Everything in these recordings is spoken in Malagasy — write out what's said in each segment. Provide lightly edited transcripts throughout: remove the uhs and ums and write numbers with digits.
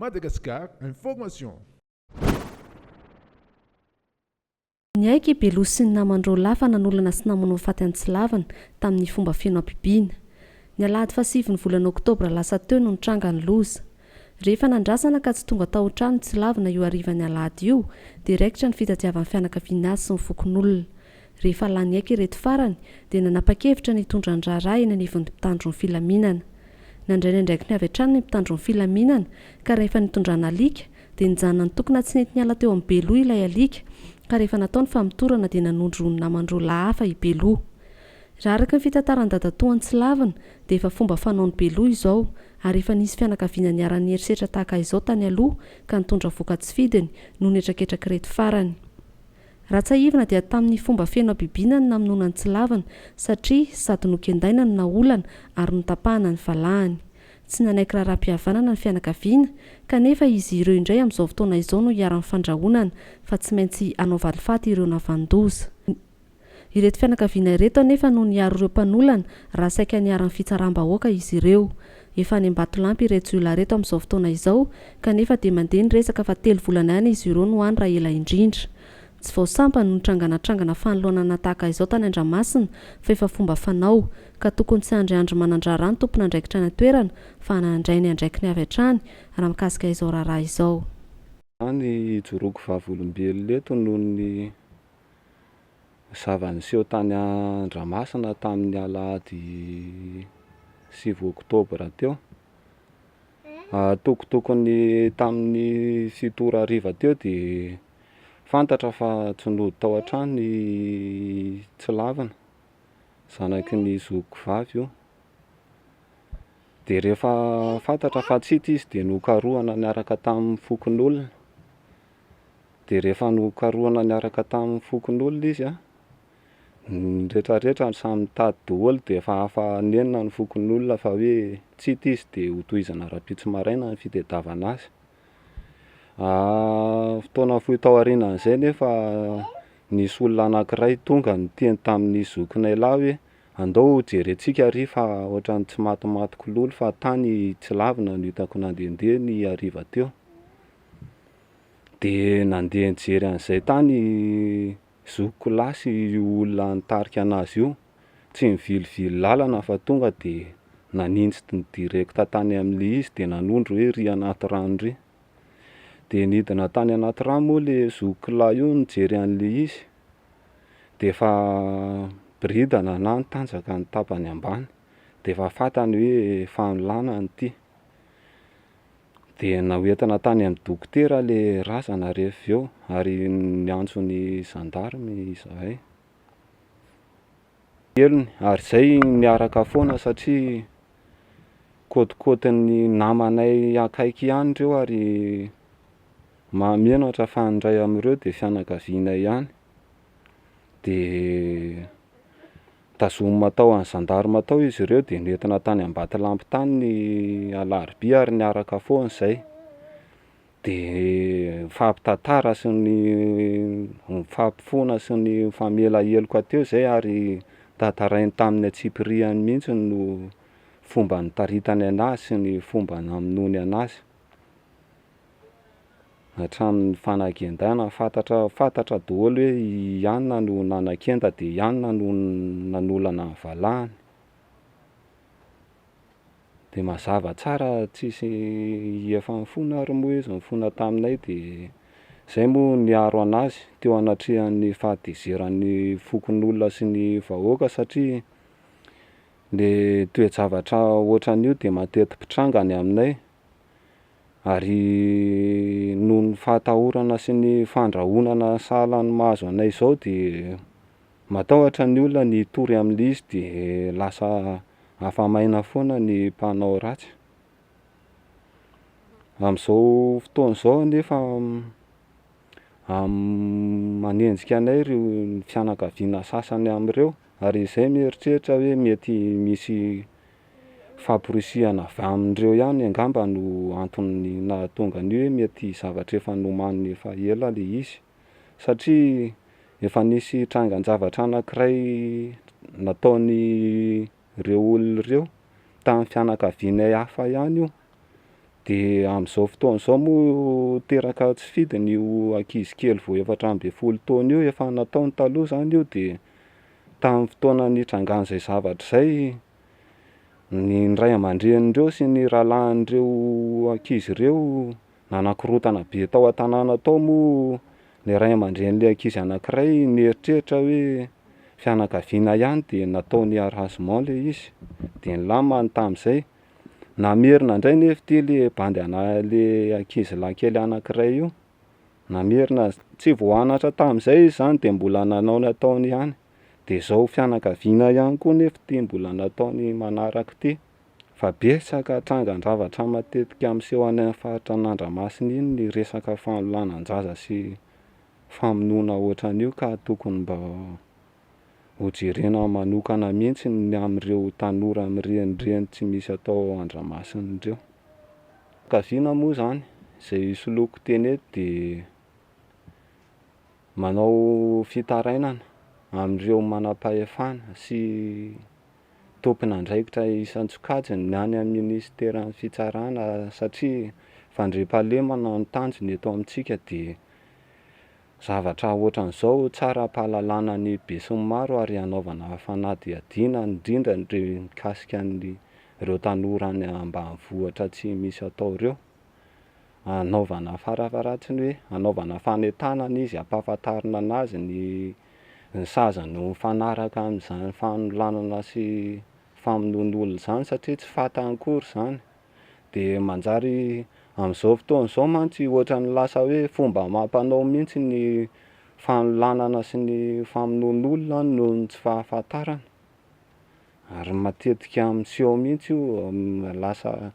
Madagascar Information. Ny aiky Belo sy ny namandreo lafa nanolana sy namono faty Antsilavana tamin'ny fomba feno ampibina. Ny alahady fa 7 ny volana Oktobra lasa teo no nitranga ny loza. Rehefa nandrasana ka tsy tonga tao an-trano Antsilavana io arivany alahady io, dia raikitra ny fitadiavan'ny fianakaviana azy sy ny fokon'olona. Rehefa lany aiky ireto farany, dia nanapa-kevitra ny hitondra andrara eny anivon'ny mpitandro ny filaminana. Nandray ndraiky ny avy hatrany ny mpitandro ny filaminana, ka rehefa nitondrana alika, dia nijanona ny tokona tsy nety niala teo amin'ny Belo ilay alika, ka rehefa nataony famitorana dia nanondro ny namandreo lahafa i Belo. Raha araka ny fitantaran'ny Dadatoa Antsilavana dia efa fomba fanaon'ny Belo izao, ary efa nisy fianakaviana niara-ny herisetra tahaka izao tany aloha ka nitondra voka tsy fidiny no nietraketraka reto farany. Ratsaivana dia tamin'ny fomba feno abibiana ny namonoana Antsilavana satria sady nokendaina ny naolana ary notapahana ny valahany. Tsy nanaiky raharaham-pihavanana ny fianakaviana, kanefa izy ireo indray amin'izao fotoana izao no hiara-ny fandrahonana fa tsy maintsy hanao valifaty ireo navandoza. Ireto fianakaviana ireto anefa no niaro ireo mpanolana raha saika niara-ny fitsaram-bahoaka izy ireo. Efa any Ambatolampy ireto olona reto amin'izao fotoana izao, kanefa dia mandeha ny resaka fa 3 volana ihany izy ireo no any raha ela indrindra. Tsy vaosampany no nitranganatrangana fanoloanana tahaka izao tany Andramasina fa efa fomba fanao, ka tokony tsy andriandry manandrara ny tompona andraikitra ny toerana fa hanandray ny andraiky ny avy hatrany raha mikasika izao raharaha izao. Any joroko vavolombelo leto noho ny zavaniseho tany Andramasina tamin'ny alahady 7 Oktobra teo. Tokotokony tamin'ny 7 ariva teo dia fantatra fa tsy nody tao an-trano ny Tsilavana, zanaky ny zokiko vavy io. Dia rehefa fantatra fa tsy hita izy dia nokarohana niaraka tamin'ny fokon'olona. Dia rehefa nokarohana niaraka tamin'ny fokon'olona izy ny rehetrarehetra samy mitady daholo dia efa hafa nenina ny fokon'olona fa hoe tsy hita izy dia hotohizana rapitsimaraina ny fitadiavana azy. Fotoana fohy tao aorianan'izay nefa nisy olona anankiray tonga niteny tamin'ny zokinay lahy hoe andao jerentsika ary fa ohatran'ny tsy matimatiko lolo fa tany Tsilavana no hitako nandehandeha ny ariva teo. Dia nandeha nijery an'izay tany zokiko lahy sy olona nitarika anazy io, tsy mivilivily lalana fa tonga dia nanintsy direkta tany amin'ilay izy dia nanondro hoe ry anaty rano ry. Dia nidina tany anaty rano moa ilay zokiko lahy io nijery an'ilay izy, dia efa biridana na nitanjaka ny tapany ambany, dia efa fantany hoe efa nilana ity. Dia nahoentina tany amin'ny dokotera ilay razana rehefa eo ary niantso ny zandarmy izahay. Elony ary izay niaraka foana satria kôtikôtin'ny namanay akaiky ihany ireo ary mahamenatra fa ny iray amin'ireo dia fianakavianay ihany. Dia tazomina tao any zandarma tao izy ireo dia nentina tany Ambatolampy tany ny alarobia ary niaraka foana izay. Dia mifampitantara sy ny mifampifoana sy ny mifamela-heloka teo izay ary tantarainy tamin'ny atsipiriany mihitsy no fomba nitaritany anazy sy ny fomba namonoany anazy. Hatramin'ny fanagen-dàna fantatra daholo hoe ianona no nanan-kenda dia ianona no nanolana ny valahany. Dia mazava tsara tsisy efa mifona ary moa izy mifona taminay dia izay moa niaro anazy teo anatrehan'ny fahatezeran'ny fokon'olona sy ny vahoaka satria ilay toe-javatra ohatran'io dia mateti-pitranga ny aminay. Ary noho ny fahatahorana sy ny fandrahonana sahalan'ny mahazo anay izao dia matahotra ny olona ny hitory amin'ilay izy dia lasa hafa-maina foana ny mpanao ratsy. Amin'izao fotoana izao nefa manenjika anay ireo fianakaviana sasany amin'ireo ary izay mieritreritra hoe mety misy famporisihana avy amin'ireo ihany angamba no antony nahatonga ny hoe mety zavatra efa nomaniny efa ela ilay izy. Satria efa nisy trangan-javatra anankiray nataony ireo olona ireo tamin'ny fianakavianay hafa ihany io. De am'izao fotoana zao moa teraka tsy fidiny io ankizy kely vao efatra amby folo taona io, efa nataony taloha zany io. De tamin'ny fotoana nitrangaha an'izay zavatra zay, ny ray aman-drenindreo sy ny rahalahin'ireo ankizy ireo nanakorotana be tao an-tanàna tao moa. Le ray aman-dren'le ankizy anankiray nieritreritra hoe fianakaviana ihany de nataony harasement le izy. De ny lamany tamin'izay namerina indray nefa ity le bandy le ankizy lahy kely anankiray io. Namerina tsy voanatra tamin'izay izy zany de mbola nanao ny ataony ihany. De zao fianakaviana ihany koa nefa ity mbola nataony manaraka ity. Fa betsaka trangan-javatra matetika miseho any amin'ny faritra Andramasina iny ny resaka famolanan-jaza sy famonoana ohatran'io, ka tokony mba ho jerena manokana mihitsy ny amin'ireo tanora mirenireny tsy misy atao Andramasina ireo. Kaviana moa zany izay soloiko teny eto de manao fitarainana amin'ireo manam-pahefana sy tompon'andraikitra isan-tsokajiny ny any amin'ny ministeran'ny fitsarana, satria fandriampahalemana no tanjony eto amintsika. De zavatra ohatran'izao tsara-pahalalana ny be sy ny maro ary hanaovana fanadihadiana indrindra ireo mikasika ireo tanora any ambanivohitra tsy misy atao ireo. Hanaovana farafaharatsiny hoe hanaovana fanentanana izy, hampahafantarina anazy ny sazany ho mifanaraka amin'izany fanolanana sy famonoan'olona izany, satria tsy fantany akory izany. De manjary amin'izao fotoana izao mantsy ohatran'ny lasa hoe fomba amam-panao mihitsy ny fanolanana sy ny famonoan'olona noho ny tsy fahafantarana. Ary matetika miseho mihitsy io, lasa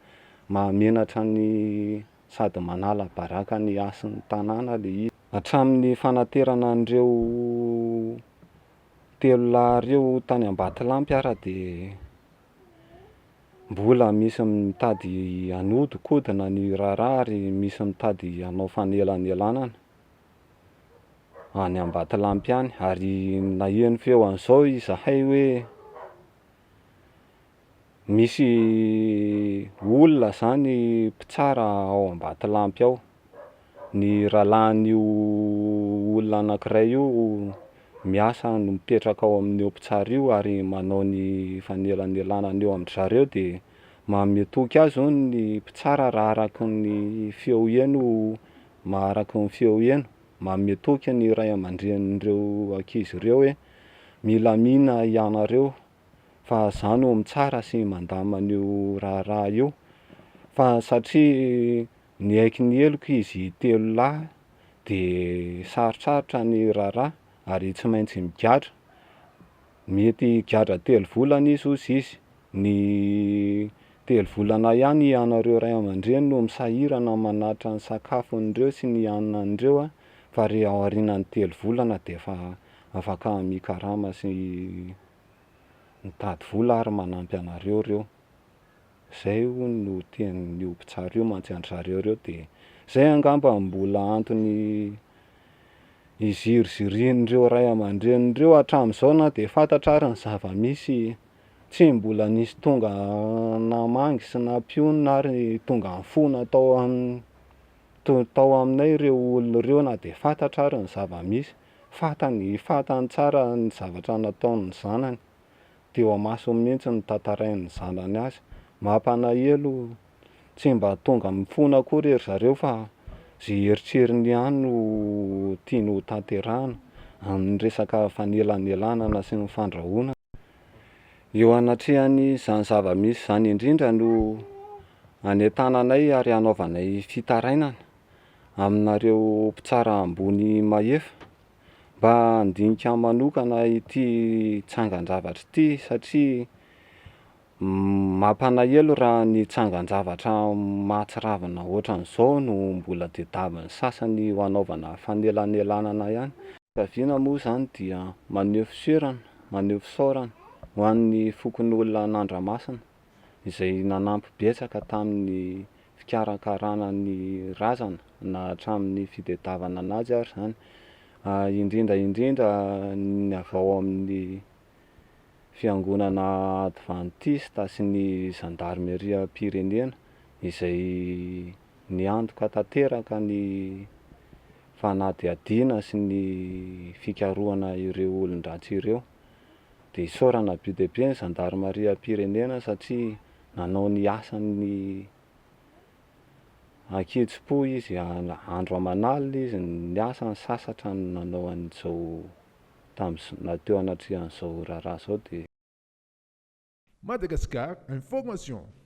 mahamenatra ny sady manala baraka ny asin'ny tanàna le izy. Hatramin'ny fanaterana an'ireo telo lahy ireo tany Ambatolampy ary de mbola misy mitady hanodikodina ny raharaha ary misy mitady hanao fanelanelanana any Ambatolampy any. Ary naheno feo an'izao izahay hoe misy olona zany mpitsara ao Ambatolampy ao. Ny rahalahin'io olona anankiray io miasa no mipetraka ao amin'io mpitsara io ary manao ny fanelanelanana eo amin'ny zareo. De manome toky azy hono ny mpitsara raha araky ny feo heno, maharaky ny feo heno. Manome toky ny ray aman-dren'ireo ankizy ireo hoe mila mihina ianareo fa zany ho mitsara sy mandama an'io raharaha io. Fa satria niaiky ny heloko izy telo lahy de sarotsarotra ny raharaha ary tsy maintsy migadra. Mety gadra telo volana izy hozy izy. Ny telo volana ihany ianareo ray aman-dreny no misahirana manatra ny sakafon'ireo sy ny haninan'ireo, fa rehefa ao aorianan'ny telo volana de efa afaka mikarama sy mitady vola ary manampy anareo reo. Zay hono no tenin'io mpitsara io mantsy an-dry zareo reo. De zay angamba mbola antony izirizirin'ireo ray aman-dren'ireo hatramin'izao na de fantatra ary ny zava-misy, tsy mbola nisy tonga namangy sy nampionona ary tonga nifona tao aminay ireo olona ireo, na de fantatra ary ny zava-misy. Fantany tsara ny zavatra nataon'ny zanany, teo amasony mihitsy ny tantarain'ny zanany azy. Mampalahelo, tsy mba tonga mifona akory ery zareo fa zay eritreriny ihany no tiany ho tanterahina amin'ny resaka fanelanelanana sy ny fandrahoana. Eo anatrehan'izany zava-misy zany indrindra no hanentananay ary hanaovanay fitarainana aminareo mpitsara ambony mahefa mba handinika manokana ity tsangan-javatra ity, satria mampalahelo raha ny tsangan-javatra mahatsiravina ohatran'izao no mbola tadiavin'ny sasany ho hanaovana fanelanelanana ihany. Kaviana moa zany dia maneho fiserana, maneho fisaorana ho an'ny fokon'olona an'Andramasina izay nanampy betsaka tamin'ny fikarakarana ny razana na hatramin'ny fitadiavana anazy ary zany. Indrindra ny avy ao amin'ny fiangonana adventista sy ny gendarmeria pirenena izay niantoka tanteraka ny fanadihadiana sy ny fikarohana ireo olon-dratsy ireo. Dia isaorana be dia be ny zandarimariam-pirenena satria nanao ny asany ankizy-po izy, andro aman'alina izy ny asany sasatra no nanao an'izao nateo anatrehan'izao raharaha zao. Dia Madagascar Information.